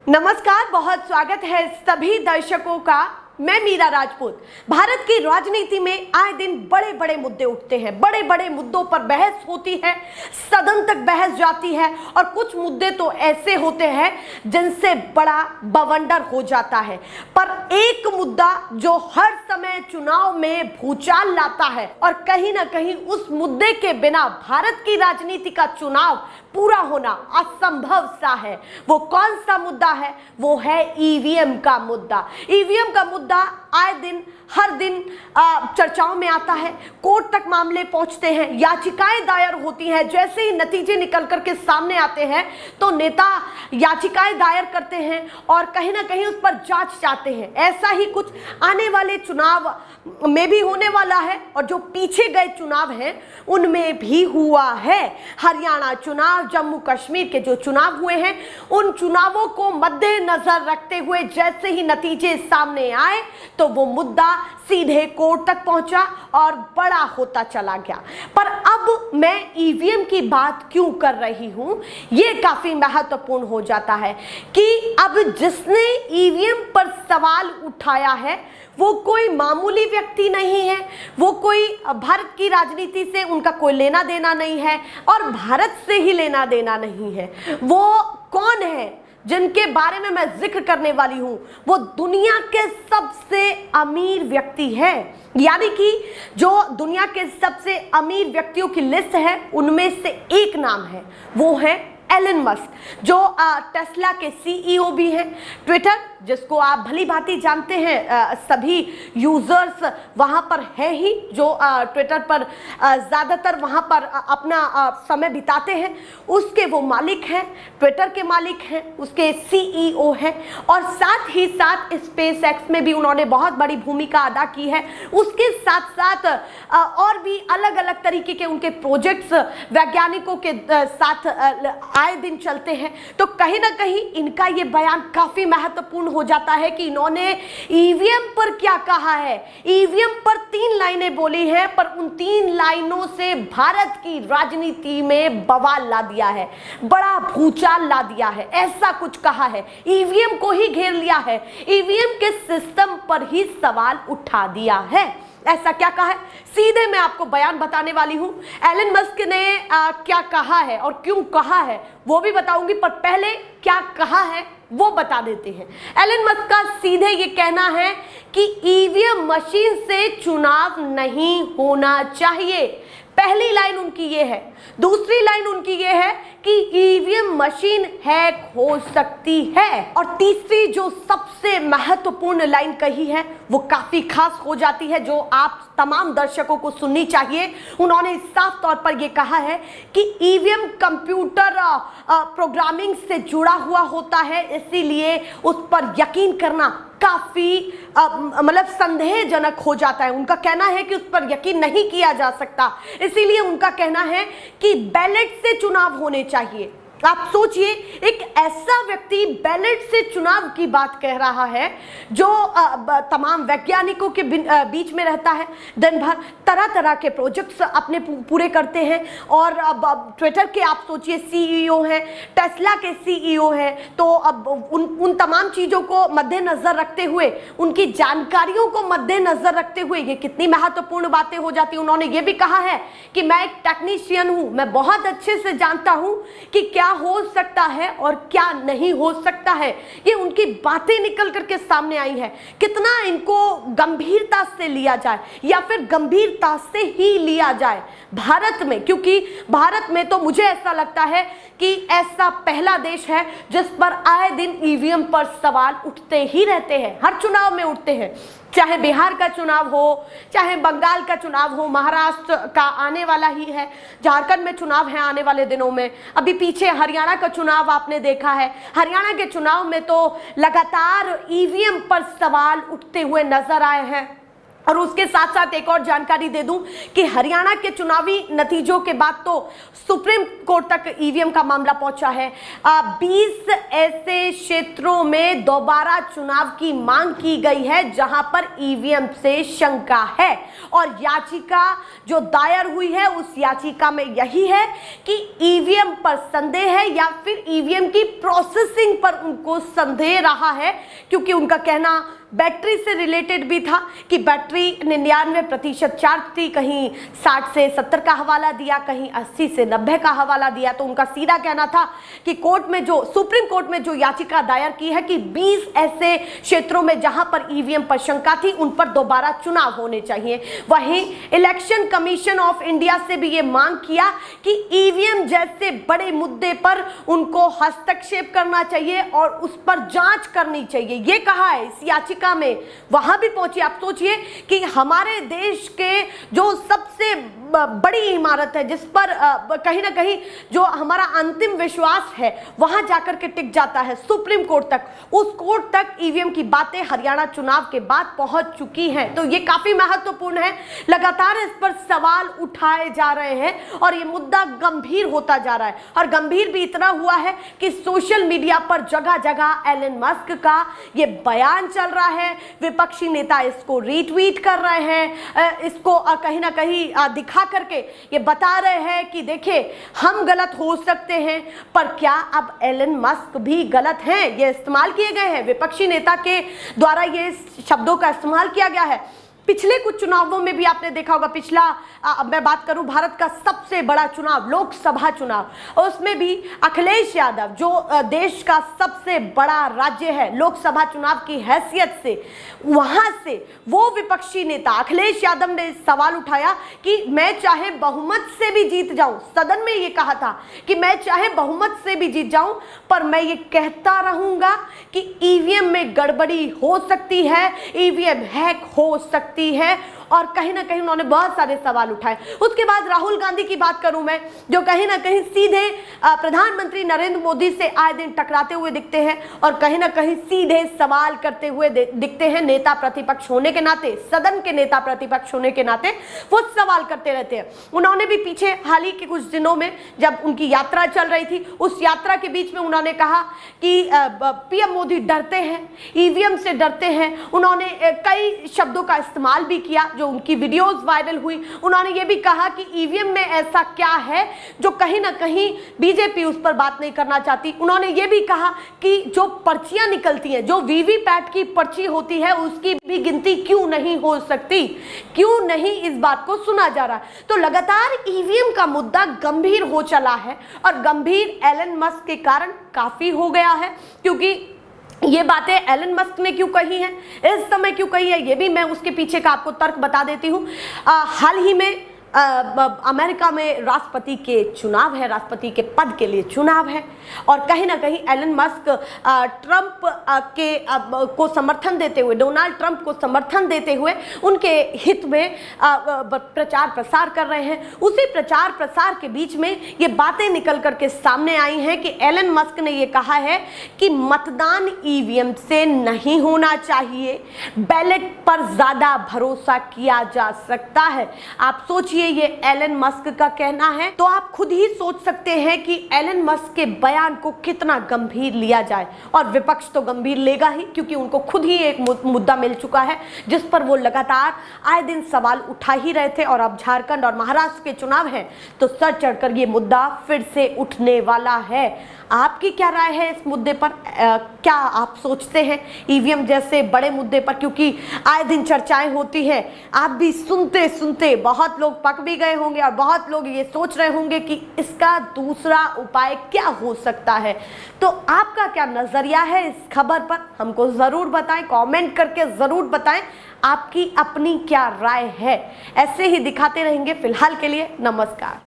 नमस्कार, बहुत स्वागत है सभी दर्शकों का। मैं मीरा राजपूत। भारत की राजनीति में आए दिन बड़े बड़े मुद्दे उठते हैं, बड़े बड़े मुद्दों पर बहस होती है, सदन तक बहस जाती है और कुछ मुद्दे तो ऐसे होते हैं जिनसे बड़ा बवंडर हो जाता है। पर एक मुद्दा जो हर समय चुनाव में भूचाल लाता है और कहीं ना कहीं उस मुद्दे के बिना भारत की राजनीति का चुनाव पूरा होना असंभव सा है। वो कौन सा मुद्दा है? वो है ईवीएम का मुद्दा। ईवीएम का मुद्दा आए दिन हर दिन चर्चाओं में आता है, कोर्ट तक मामले पहुंचते हैं, याचिकाएं दायर होती हैं। जैसे ही नतीजे निकल करके सामने आते हैं तो नेता याचिकाएं दायर करते हैं और कहीं ना कहीं उस पर जांच चाहते हैं। ऐसा ही कुछ आने वाले चुनाव में भी होने वाला है और जो पीछे गए चुनाव हैं उनमें भी हुआ है। हरियाणा चुनाव, जम्मू कश्मीर के जो चुनाव हुए हैं उन चुनावों को मद्देनजर रखते हुए जैसे ही नतीजे सामने आए तो वो मुद्दा सीधे कोर्ट तक पहुंचा और बड़ा होता चला गया। पर अब मैं ईवीएम की बात क्यों कर रही हूं, ये काफी महत्वपूर्ण हो जाता है कि अब जिसने ईवीएम पर सवाल उठाया है वो कोई मामूली व्यक्ति नहीं है, वो कोई भारत की राजनीति से उनका कोई लेना देना नहीं है और भारत से ही लेना देना नहीं है। वो कौन है जिनके बारे में मैं जिक्र करने वाली हूं? वो दुनिया के सबसे अमीर व्यक्ति है, यानी कि जो दुनिया के सबसे अमीर व्यक्तियों की लिस्ट है उनमें से एक नाम है, वो है एलन मस्क, जो टेस्ला के सीईओ भी हैं। ट्विटर, जिसको आप भली भांति जानते हैं, सभी यूजर्स वहां पर है ही, जो ट्विटर पर ज़्यादातर वहां पर अपना समय बिताते हैं, उसके वो मालिक हैं, ट्विटर के मालिक हैं, उसके सीईओ हैं। और साथ ही साथ स्पेस एक्स में भी उन्होंने बहुत बड़ी भूमिका अदा की है। उसके साथ साथ और भी अलग अलग तरीके के उनके प्रोजेक्ट्स वैज्ञानिकों के साथ आए दिन चलते हैं। तो कहीं ना कहीं इनका ये बयान काफी महत्वपूर्ण हो जाता है कि इन्होंने ईवीएम पर क्या कहा है। ईवीएम पर 3 लाइनें बोली हैं, पर उन 3 लाइनों से भारत की राजनीति में बवाल ला दिया है, बड़ा भूचाल ला दिया है। ऐसा कुछ कहा है, ईवीएम को ही घेर लिया है, ईवीएम के सिस्टम पर ही सवाल उठा दिया है। ऐसा क्या कहा है, सीधे मैं आपको बयान बताने वाली हूं। एलन मस्क ने क्या कहा है और क्यों कहा है वो भी बताऊंगी, पर पहले क्या कहा है वो बता देते हैं। एलन मस्क का सीधे ये कहना है कि ईवीएम मशीन से चुनाव नहीं होना चाहिए। पहली लाइन उनकी ये है। दूसरी लाइन उनकी ये है कि ईवीएम मशीन हैक हो सकती है। और तीसरी जो सबसे महत्वपूर्ण लाइन कही है वो काफी खास हो जाती है, जो आप तमाम दर्शकों को सुननी चाहिए। उन्होंने साफ तौर पर यह कहा है कि ईवीएम कंप्यूटर प्रोग्रामिंग से जुड़ा हुआ होता है, इसीलिए उस पर यकीन करना काफी मतलब संदेहजनक हो जाता है। उनका कहना है कि उस पर यकीन नहीं किया जा सकता, इसीलिए उनका कहना है कि बैलेट से चुनाव होने चाहिए। आप सोचिए, एक ऐसा व्यक्ति बैलेट से चुनाव की बात कह रहा है जो तमाम वैज्ञानिकों के बीच में रहता है, दिन भर तरह तरह के प्रोजेक्ट्स अपने पूरे करते हैं। और अब ट्विटर के आप सोचिए सीईओ हैं, टेस्ला के सीईओ हैं, तो अब उन तमाम चीज़ों को मद्देनज़र रखते हुए, उनकी जानकारियों को मद्देनज़र रखते हुए ये कितनी महत्वपूर्ण बातें हो जाती। उन्होंने ये भी कहा है कि मैं एक टेक्नीशियन हूँ, मैं बहुत अच्छे से जानता हूँ कि क्या हो सकता है और क्या नहीं हो सकता है। ये उनकी बातें निकल करके सामने आई है। कितना इनको गंभीरता से लिया जाए या फिर गंभीरता से ही लिया जाए भारत में, क्योंकि भारत में तो मुझे ऐसा लगता है कि ऐसा पहला देश है जिस पर आए दिन ईवीएम पर सवाल उठते ही रहते हैं, हर चुनाव में उठते हैं। चाहे बिहार का चुनाव हो, चाहे बंगाल का चुनाव हो, महाराष्ट्र का आने वाला ही है, झारखंड में चुनाव है आने वाले दिनों में, अभी पीछे हरियाणा का चुनाव आपने देखा है। हरियाणा के चुनाव में तो लगातार ईवीएम पर सवाल उठते हुए नजर आए हैं। और उसके साथ साथ एक और जानकारी दे दूं कि हरियाणा के चुनावी नतीजों के बाद तो सुप्रीम कोर्ट तक ईवीएम का मामला पहुंचा है। 20 ऐसे क्षेत्रों में दोबारा चुनाव की मांग की गई है जहां पर ईवीएम से शंका है, और याचिका जो दायर हुई है उस याचिका में यही है कि ईवीएम पर संदेह है या फिर ईवीएम की प्रोसेसिंग पर उनको संदेह रहा है, क्योंकि उनका कहना बैटरी से रिलेटेड भी था कि बैटरी 99% चार्ज थी, कहीं 60 से 70 का हवाला दिया, कहीं 80 से 90 का हवाला दिया। तो उनका सीधा कहना था कि कोर्ट में जो सुप्रीम कोर्ट में जो याचिका दायर की है कि 20 ऐसे क्षेत्रों में जहां पर ईवीएम पर शंका थी उन पर दोबारा चुनाव होने चाहिए। वहीं इलेक्शन कमीशन ऑफ इंडिया से भी ये मांग किया कि ईवीएम जैसे बड़े मुद्दे पर उनको हस्तक्षेप करना चाहिए और उस पर जांच करनी चाहिए। ये कहा है इस याचिका में, वहां भी पहुंची। आप सोचिए कि हमारे देश के जो सबसे बड़ी इमारत है जिस पर कहीं ना कहीं जो हमारा अंतिम विश्वास है वहां जाकर के टिक जाता है सुप्रीम कोर्ट तक, उस कोर्ट तक ईवीएम की बातें हरियाणा चुनाव के बाद पहुंच चुकी हैं। तो ये काफी महत्वपूर्ण है, लगातार इस पर सवाल उठाए जा रहे हैं और ये मुद्दा गंभीर होता जा रहा है। और गंभीर भी इतना हुआ है कि सोशल मीडिया पर जगह जगह एलन मस्क का ये बयान चल रहा है, विपक्षी नेता इसको रीट्वीट कर रहे हैं, इसको कहीं ना कहीं दिखा करके ये बता रहे हैं कि देखिए हम गलत हो सकते हैं, पर क्या अब एलन मस्क भी गलत हैं? ये इस्तेमाल किए गए हैं, विपक्षी नेता के द्वारा ये शब्दों का इस्तेमाल किया गया है। पिछले कुछ चुनावों में भी आपने देखा होगा, पिछला मैं बात करूं भारत का सबसे बड़ा चुनाव लोकसभा चुनाव, उसमें भी अखिलेश यादव जो देश का सबसे बड़ा राज्य है लोकसभा चुनाव की हैसियत से, वहां से वो विपक्षी नेता अखिलेश यादव ने सवाल उठाया कि मैं चाहे बहुमत से भी जीत जाऊं, सदन में ये कहा था कि मैं चाहे बहुमत से भी जीत जाऊं पर मैं ये कहता रहूंगा कि ईवीएम में गड़बड़ी हो सकती है, ईवीएम हैक हो सकती है, और कहीं ना कहीं उन्होंने बहुत सारे सवाल उठाए। उसके बाद राहुल गांधी की बात करूं मैं, जो कहीं ना कहीं सीधे प्रधानमंत्री नरेंद्र मोदी से आए दिन टकराते हुए दिखते हैं और कहीं ना कहीं सीधे सवाल करते हुए दिखते हैं। नेता प्रतिपक्ष होने के नाते, सदन के नेता प्रतिपक्ष होने के नाते वो सवाल करते रहते हैं। उन्होंने भी पीछे हाल ही के कुछ दिनों में जब उनकी यात्रा चल रही थी, उस यात्रा के बीच में उन्होंने कहा कि पीएम मोदी डरते हैं, ईवीएम से डरते हैं। उन्होंने कई शब्दों का इस्तेमाल भी किया, जो उनकी वीडियोस वायरल हुई। उन्होंने ये भी कहा कि ईवीएम में ऐसा क्या है जो कहीं ना कहीं बीजेपी उस पर बात नहीं करना चाहती। उन्होंने ये भी कहा कि जो पर्चियां निकलती हैं, जो वीवीपैट की पर्ची होती है, उसकी भी गिनती क्यों नहीं हो सकती, क्यों नहीं इस बात को सुना जा रहा। तो लगातार ईवीएम का मुद्दा गंभीर हो चला है और गंभीर एलन मस्क के कारण काफी हो गया है, क्योंकि ये बातें एलन मस्क ने क्यों कही हैं, इस समय क्यों कही है, ये भी मैं उसके पीछे का आपको तर्क बता देती हूँ। हाल ही में अमेरिका में राष्ट्रपति के चुनाव है, राष्ट्रपति के पद के लिए चुनाव है, और कहीं ना कहीं एलन मस्क ट्रंप को समर्थन देते हुए, डोनाल्ड ट्रंप को समर्थन देते हुए उनके हित में प्रचार प्रसार कर रहे हैं। उसी प्रचार प्रसार के बीच में ये बातें निकल करके सामने आई हैं कि एलन मस्क ने ये कहा है कि मतदान ईवीएम से नहीं होना चाहिए, बैलेट पर ज्यादा भरोसा किया जा सकता है। आप सोचिए, ये एलन मस्क का कहना है, तो आप खुद ही सोच सकते हैं कि एलन मस्क के बयान को कितना गंभीर लिया जाए। और विपक्ष तो गंभीर लेगा ही, क्योंकि उनको खुद ही एक मुद्दा मिल चुका है जिस पर वो लगातार आए दिन सवाल उठा ही रहे थे। और अब झारखंड और महाराष्ट्र के चुनाव हैं तो सर चढ़कर ये मुद्दा फिर से उठने वाला है। आपकी क्या राय है इस मुद्दे पर? क्या आप सोचते हैं ईवीएम जैसे बड़े मुद्दे पर, क्योंकि आए दिन चर्चाएं होती हैं, आप भी सुनते सुनते बहुत लोग पक भी गए होंगे और बहुत लोग ये सोच रहे होंगे कि इसका दूसरा उपाय क्या हो सकता है। तो आपका क्या नजरिया है इस खबर पर, हमको जरूर बताएं, कमेंट करके जरूर बताएं आपकी अपनी क्या राय है। ऐसे ही दिखाते रहेंगे। फिलहाल के लिए नमस्कार।